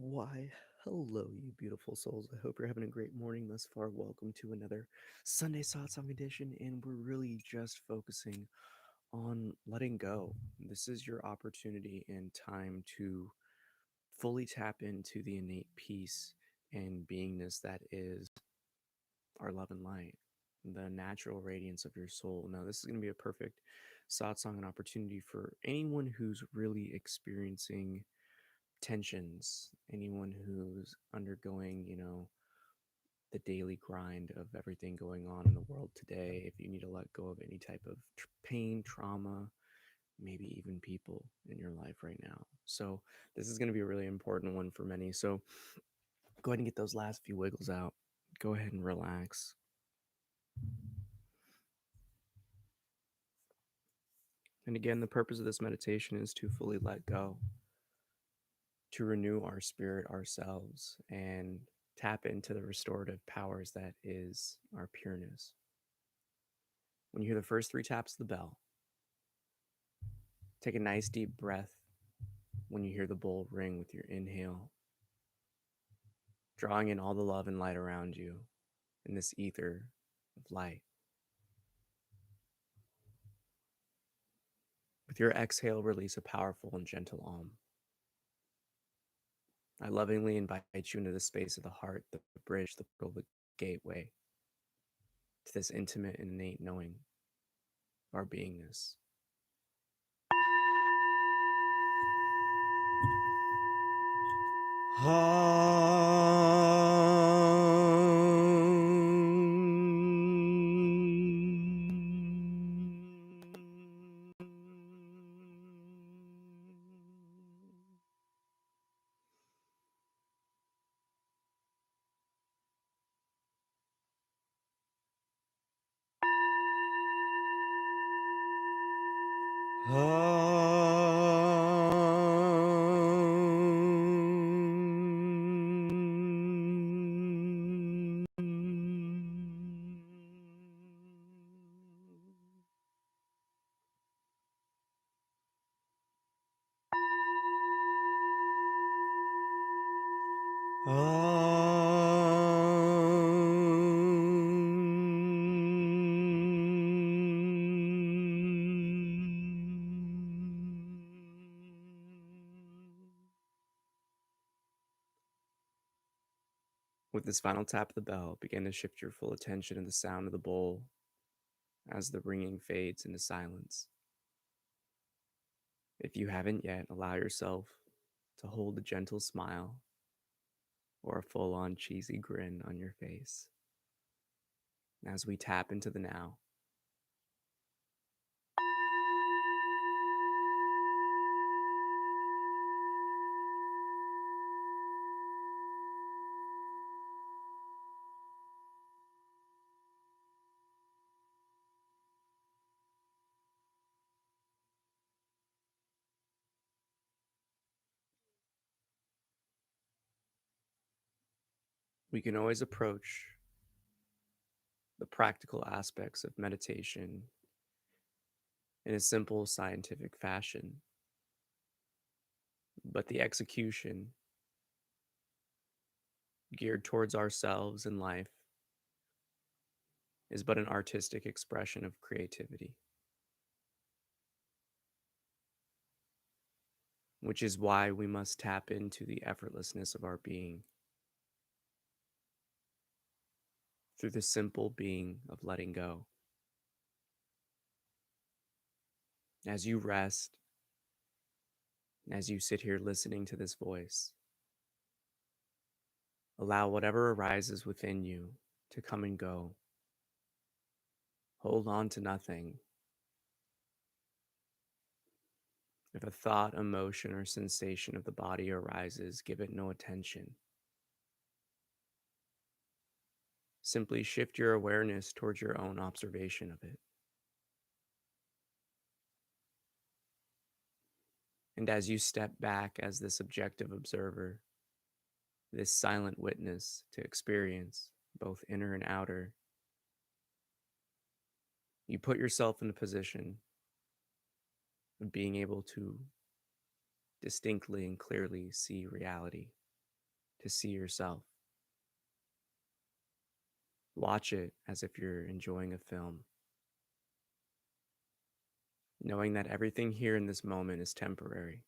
Why, hello, you beautiful souls. I hope you're having a great morning thus far. Welcome to another Sunday Satsang edition, and we're really just focusing on letting go. This is your opportunity and time to fully tap into the innate peace and beingness that is our love and light, the natural radiance of your soul. Now, this is going to be a perfect satsang and opportunity for anyone who's really experiencing tensions, anyone who's undergoing, the daily grind of everything going on in the world today. If you need to let go of any type of pain, trauma, maybe even people in your life right now. So, this is going to be a really important one for many. So, go ahead and get those last few wiggles out. Go ahead and relax. And again, the purpose of this meditation is to fully let go, to renew our spirit ourselves, and tap into the restorative powers that is our pureness. When you hear the first 3 taps of the bell, take a nice deep breath when you hear the bowl ring with your inhale, drawing in all the love and light around you in this ether of light. With your exhale, release a powerful and gentle Om. I lovingly invite you into the space of the heart, the bridge, the portal, the gateway to this intimate and innate knowing of our beingness. With this final tap of the bell, begin to shift your full attention to the sound of the bowl as the ringing fades into silence. If you haven't yet, allow yourself to hold a gentle smile or a full-on cheesy grin on your face as we tap into the now. We can always approach the practical aspects of meditation in a simple scientific fashion, but the execution geared towards ourselves and life is but an artistic expression of creativity, which is why we must tap into the effortlessness of our being through the simple being of letting go. As you rest, as you sit here listening to this voice, allow whatever arises within you to come and go. Hold on to nothing. If a thought, emotion, or sensation of the body arises, give it no attention. Simply shift your awareness towards your own observation of it. And as you step back as this objective observer, this silent witness to experience, both inner and outer, you put yourself in a position of being able to distinctly and clearly see reality to see yourself. Watch it as if you're enjoying a film, knowing that everything here in this moment is temporary.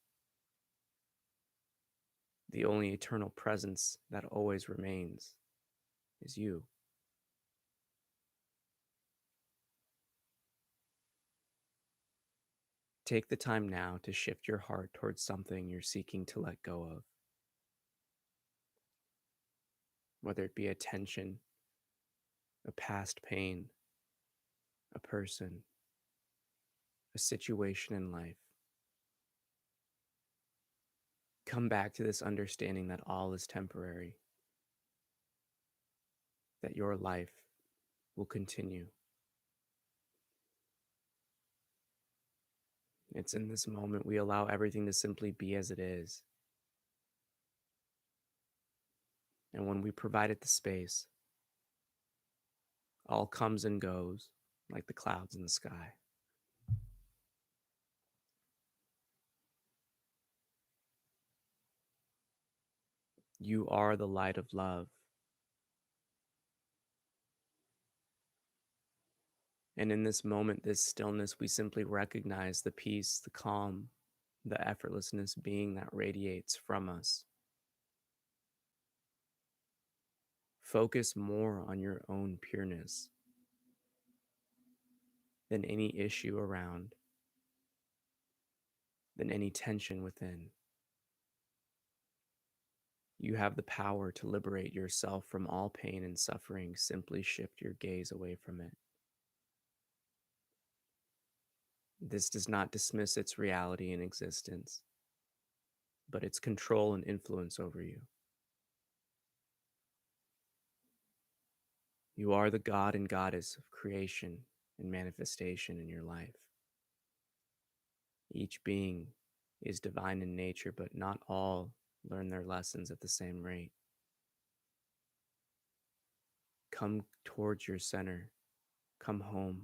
The only eternal presence that always remains is you. Take the time now to shift your heart towards something you're seeking to let go of, whether it be a tension, a past pain, a person, a situation in life. Come back to this understanding that all is temporary, that your life will continue. It's in this moment we allow everything to simply be as it is. And when we provide it the space, all comes and goes like the clouds in the sky. You are the light of love. And in this moment, this stillness, we simply recognize the peace, the calm, the effortlessness being that radiates from us. Focus more on your own pureness than any issue around, than any tension within. You have the power to liberate yourself from all pain and suffering. Simply shift your gaze away from it. This does not dismiss its reality and existence, but its control and influence over you. You are the God and goddess of creation and manifestation in your life. Each being is divine in nature, but not all learn their lessons at the same rate. Come towards your center. Come home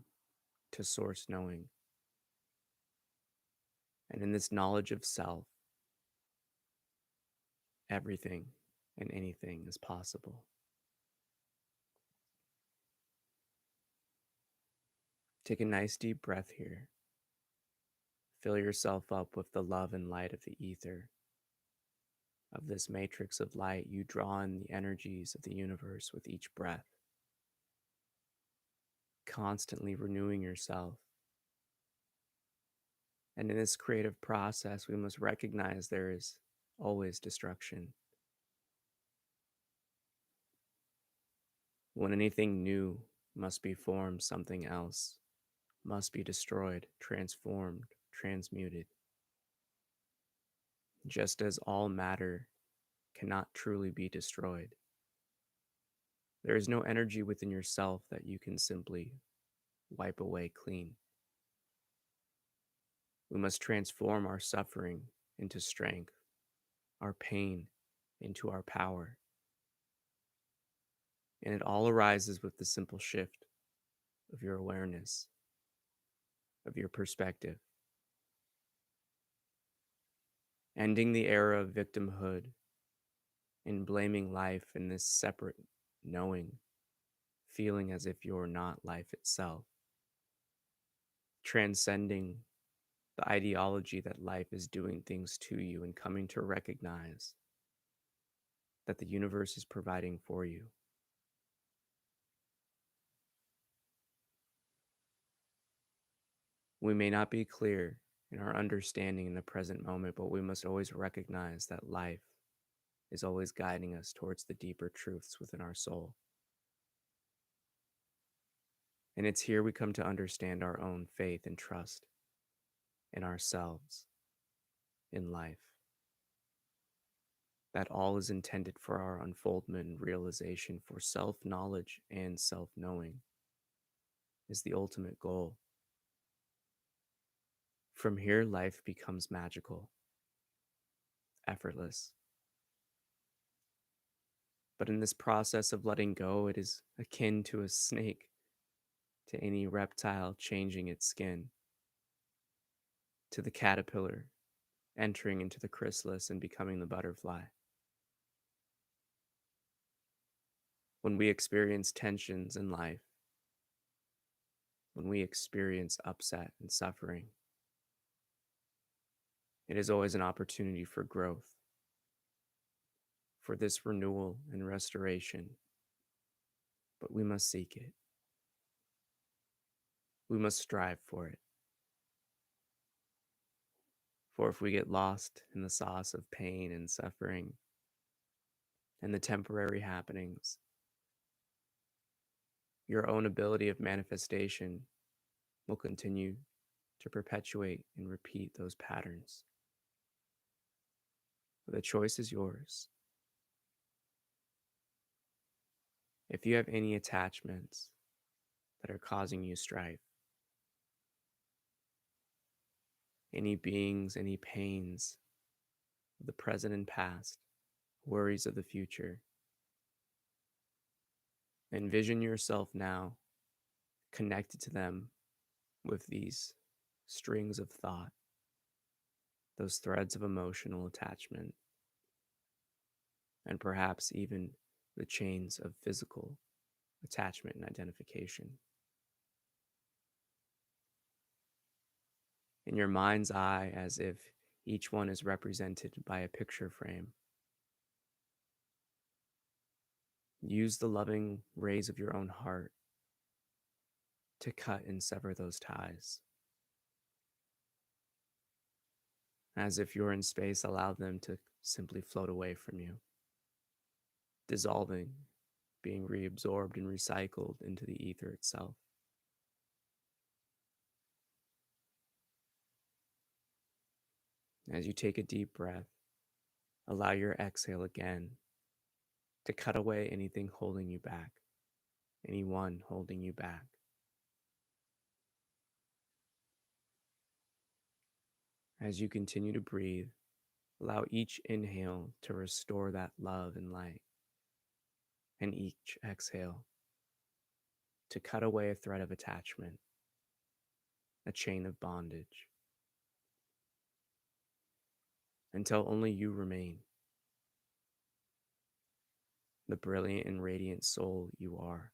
to source knowing. And in this knowledge of self, everything and anything is possible. Take a nice deep breath here. Fill yourself up with the love and light of the ether, of this matrix of light. You draw in the energies of the universe with each breath, constantly renewing yourself. And in this creative process, we must recognize there is always destruction. When anything new must be formed, something else must be destroyed, transformed, transmuted. Just as all matter cannot truly be destroyed, there is no energy within yourself that you can simply wipe away clean. We must transform our suffering into strength, our pain into our power. And it all arises with the simple shift of your awareness, of your perspective. Ending the era of victimhood and blaming life in this separate knowing, feeling as if you're not life itself. Transcending the ideology that life is doing things to you and coming to recognize that the universe is providing for you. We may not be clear in our understanding in the present moment, but we must always recognize that life is always guiding us towards the deeper truths within our soul. And it's here we come to understand our own faith and trust in ourselves, in life. That all is intended for our unfoldment and realization, for self-knowledge and self-knowing is the ultimate goal. From here, life becomes magical, effortless. But in this process of letting go, it is akin to a snake, to any reptile changing its skin, to the caterpillar entering into the chrysalis and becoming the butterfly. When we experience tensions in life, when we experience upset and suffering, it is always an opportunity for growth, for this renewal and restoration, but we must seek it. We must strive for it. For if we get lost in the sauce of pain and suffering and the temporary happenings, your own ability of manifestation will continue to perpetuate and repeat those patterns. But the choice is yours. If you have any attachments that are causing you strife, any beings, any pains of the present and past, worries of the future, envision yourself now connected to them with these strings of thought, those threads of emotional attachment, and perhaps even the chains of physical attachment and identification. In your mind's eye, as if each one is represented by a picture frame, use the loving rays of your own heart to cut and sever those ties. As if you're in space, allow them to simply float away from you, dissolving, being reabsorbed and recycled into the ether itself. As you take a deep breath, allow your exhale again to cut away anything holding you back, anyone holding you back. As you continue to breathe, allow each inhale to restore that love and light, and each exhale to cut away a thread of attachment, a chain of bondage, until only you remain, the brilliant and radiant soul you are.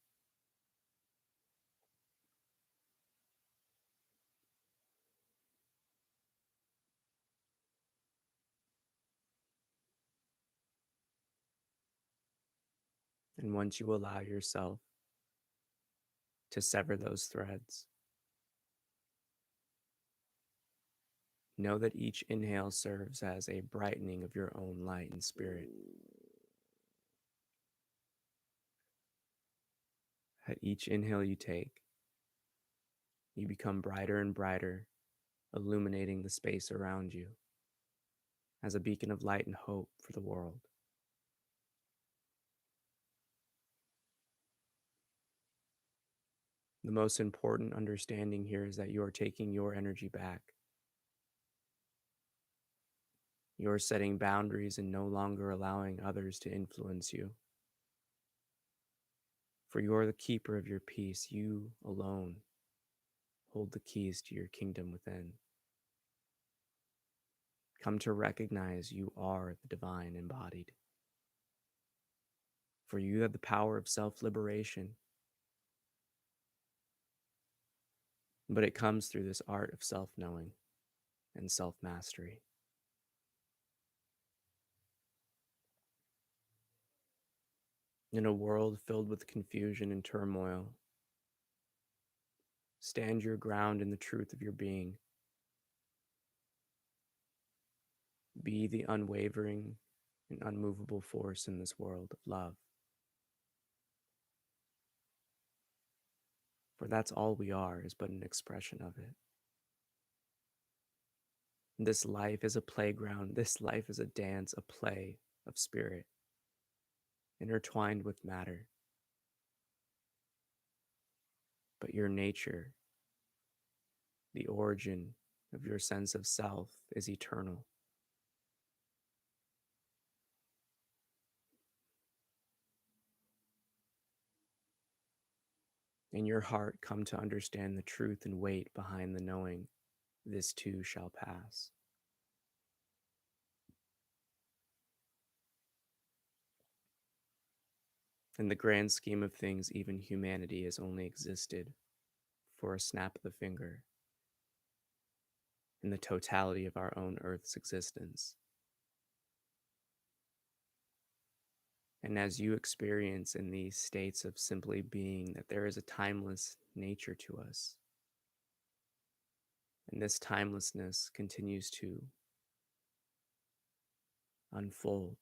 And once you allow yourself to sever those threads, know that each inhale serves as a brightening of your own light and spirit. At each inhale you take, you become brighter and brighter, illuminating the space around you as a beacon of light and hope for the world. The most important understanding here is that you are taking your energy back. You are setting boundaries and no longer allowing others to influence you. For you are the keeper of your peace. You alone hold the keys to your kingdom within. Come to recognize you are the divine embodied. For you have the power of self-liberation. But it comes through this art of self-knowing and self-mastery. In a world filled with confusion and turmoil, stand your ground in the truth of your being. Be the unwavering and unmovable force in this world of love. For that's all we are, is but an expression of it. This life is a playground. This life is a dance, a play of spirit, intertwined with matter. But your nature, the origin of your sense of self, is eternal. In your heart, come to understand the truth and weight behind the knowing this too shall pass. In the grand scheme of things, even humanity has only existed for a snap of the finger in the totality of our own Earth's existence. And as you experience in these states of simply being that there is a timeless nature to us, and this timelessness continues to unfold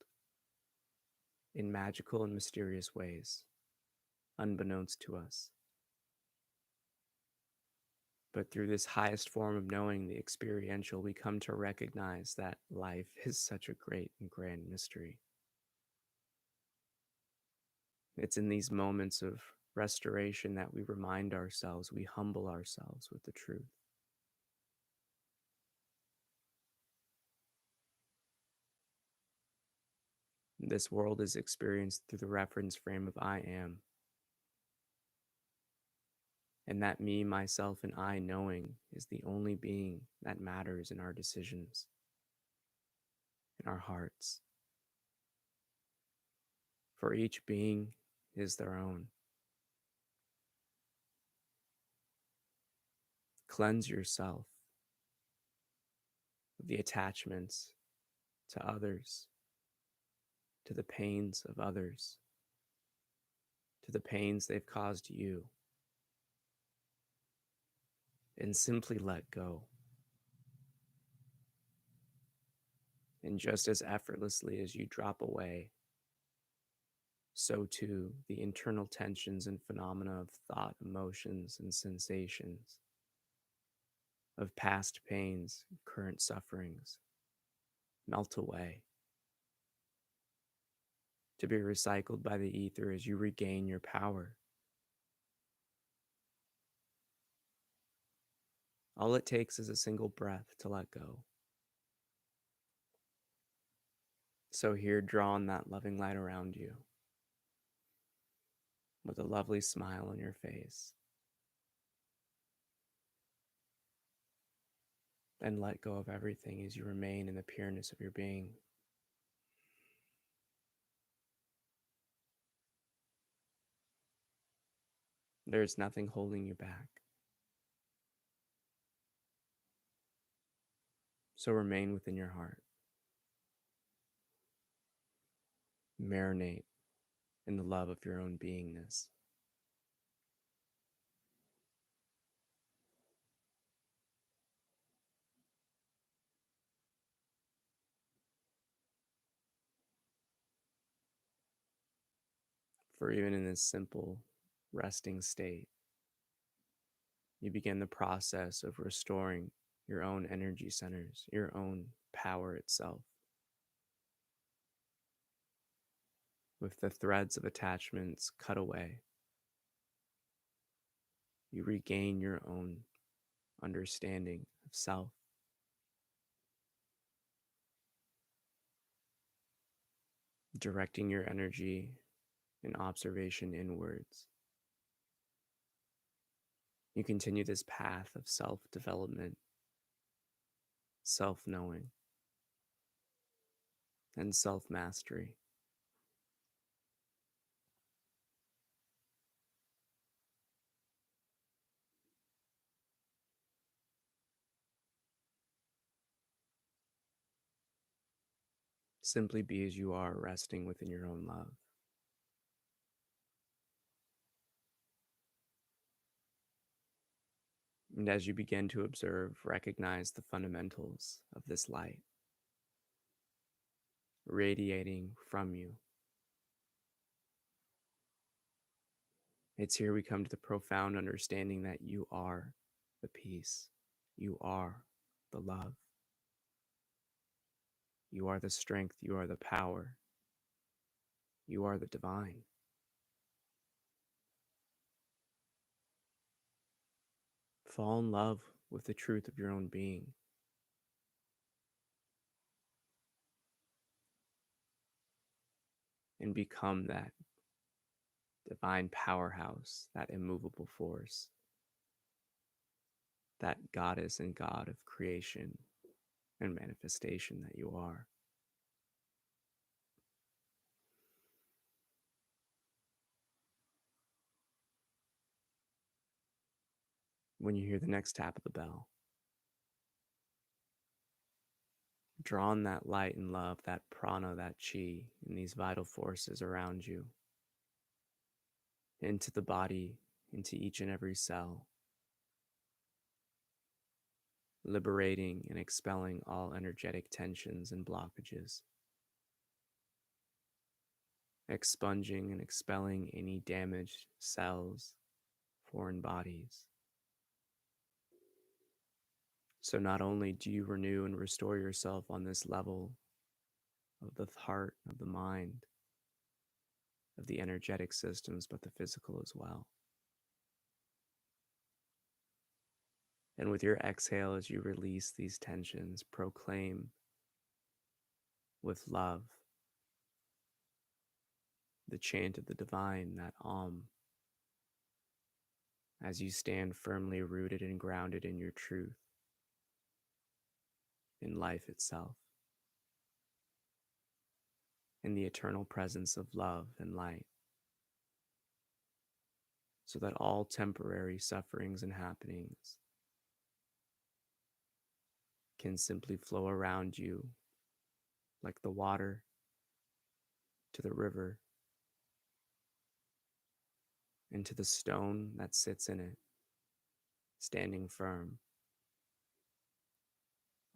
in magical and mysterious ways, unbeknownst to us. But through this highest form of knowing, the experiential, we come to recognize that life is such a great and grand mystery. It's in these moments of restoration that we remind ourselves, we humble ourselves with the truth. This world is experienced through the reference frame of I am. And that me, myself, and I knowing is the only being that matters in our decisions, in our hearts. For each being is their own. Cleanse yourself of the attachments to others, to the pains of others, to the pains they've caused you, and simply let go. And just as effortlessly as you drop away, so too the internal tensions and phenomena of thought, emotions, and sensations, of past pains, current sufferings, melt away, to be recycled by the ether as you regain your power. All it takes is a single breath to let go. So here, draw on that loving light around you with a lovely smile on your face, and let go of everything as you remain in the pureness of your being. There is nothing holding you back. So remain within your heart. Marinate in the love of your own beingness. For even in this simple resting state, you begin the process of restoring your own energy centers, your own power itself. With the threads of attachments cut away, you regain your own understanding of self. Directing your energy and observation inwards. You continue this path of self-development, self-knowing, and self-mastery. Simply be as you are, resting within your own love. And as you begin to observe, recognize the fundamentals of this light radiating from you. It's here we come to the profound understanding that you are the peace. You are the love. You are the strength. You are the power. You are the divine. Fall in love with the truth of your own being. And become that divine powerhouse, that immovable force, that goddess and god of creation and manifestation that you are. when you hear the next tap of the bell, draw on that light and love, that prana, that chi, and these vital forces around you into the body, into each and every cell, liberating and expelling all energetic tensions and blockages, expunging and expelling any damaged cells, foreign bodies. So not only do you renew and restore yourself on this level of the heart, of the mind, of the energetic systems, but the physical as well. And with your exhale, as you release these tensions, proclaim with love the chant of the divine, that Om, as you stand firmly rooted and grounded in your truth, in life itself, in the eternal presence of love and light, so that all temporary sufferings and happenings can simply flow around you like the water to the river, into the stone that sits in it, standing firm,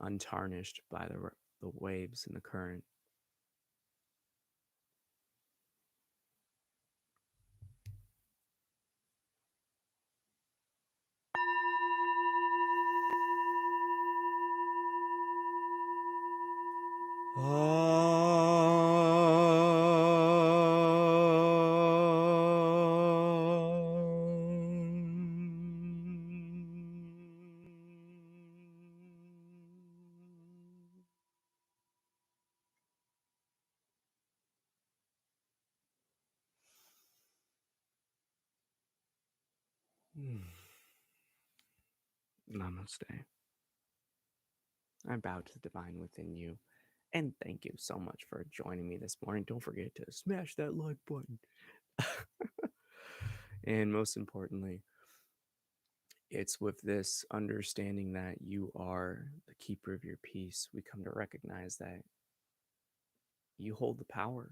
untarnished by the waves and the current. Namaste. I bow to the divine within you, and thank you so much for joining me this morning. Don't forget to smash that like button. And most importantly, it's with this understanding that you are the keeper of your peace, we come to recognize that you hold the power.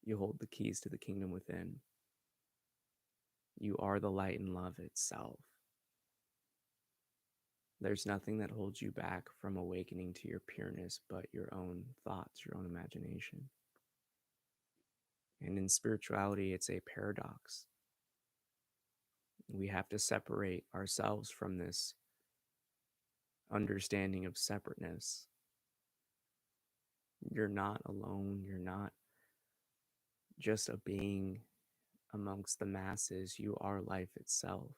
You hold the keys to the kingdom within. You are the light and love itself. There's nothing that holds you back from awakening to your pureness but your own thoughts, your own imagination. And in spirituality, it's a paradox. We have to separate ourselves from this understanding of separateness. You're not alone. You're not just a being amongst the masses. You are life itself.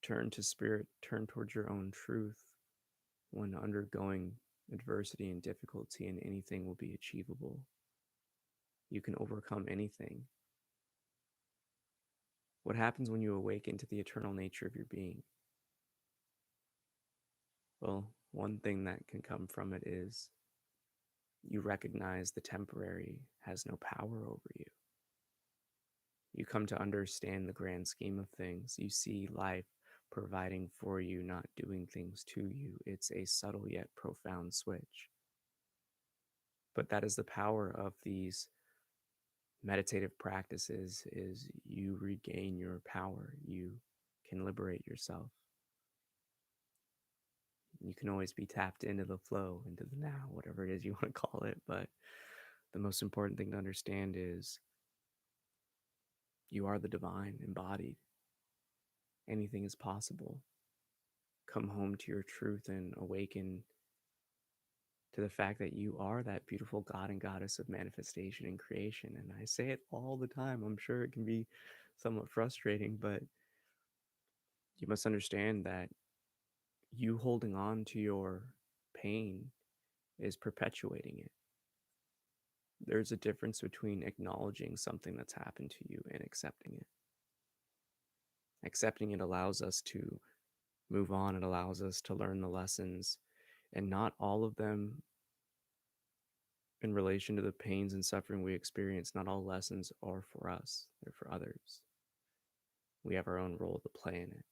Turn to spirit, turn towards your own truth. When undergoing adversity and difficulty, and anything will be achievable. You can overcome anything. What happens when you awaken to the eternal nature of your being? Well, one thing that can come from it is you recognize the temporary has no power over you. You come to understand the grand scheme of things. You see life providing for you, not doing things to you. It's a subtle yet profound switch. But that is the power of these meditative practices, is you regain your power. You can liberate yourself. You can always be tapped into the flow, into the now, whatever it is you want to call it. But the most important thing to understand is you are the divine embodied. Anything is possible. Come home to your truth and awaken to the fact that you are that beautiful God and goddess of manifestation and creation. And I say it all the time. I'm sure it can be somewhat frustrating, but you must understand that you holding on to your pain is perpetuating it. There's a difference between acknowledging something that's happened to you and accepting it. Accepting it allows us to move on. It allows us to learn the lessons, and not all of them in relation to the pains and suffering we experience. Not all lessons are for us, they're for others. We have our own role to play in it.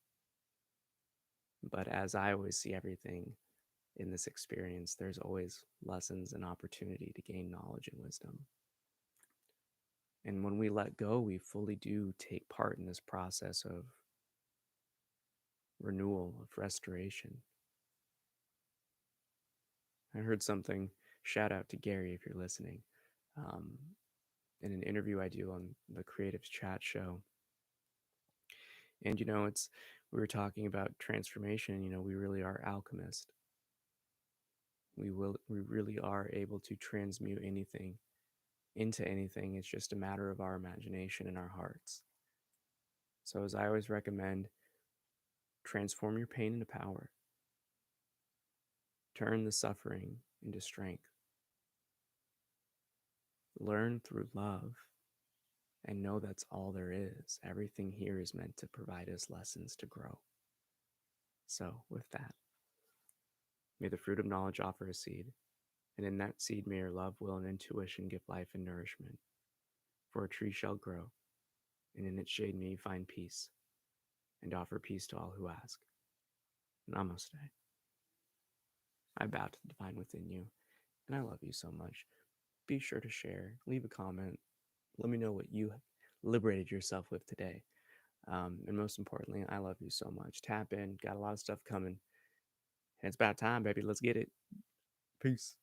But as I always see everything in this experience, there's always lessons and opportunity to gain knowledge and wisdom. And when we let go, we fully do take part in this process of renewal, of restoration. I heard something, shout out to Gary if you're listening, um, in an interview I do on the Creatives Chat show. And, we were talking about transformation. We really are alchemists. We really are able to transmute anything into anything. It's just a matter of our imagination and our hearts. So, as I always recommend, transform your pain into power, turn the suffering into strength, learn through love, and know that's all there is. Everything here is meant to provide us lessons to grow. So, with that, may the fruit of knowledge offer a seed, and in that seed may your love, will, and intuition give life and nourishment. For a tree shall grow, and in its shade may you find peace, and offer peace to all who ask. Namaste. I bow to the divine within you, and I love you so much. Be sure to share, leave a comment, let me know what you liberated yourself with today. And most importantly, I love you so much. Tap in, got a lot of stuff coming. And it's about time, baby. Let's get it. Peace.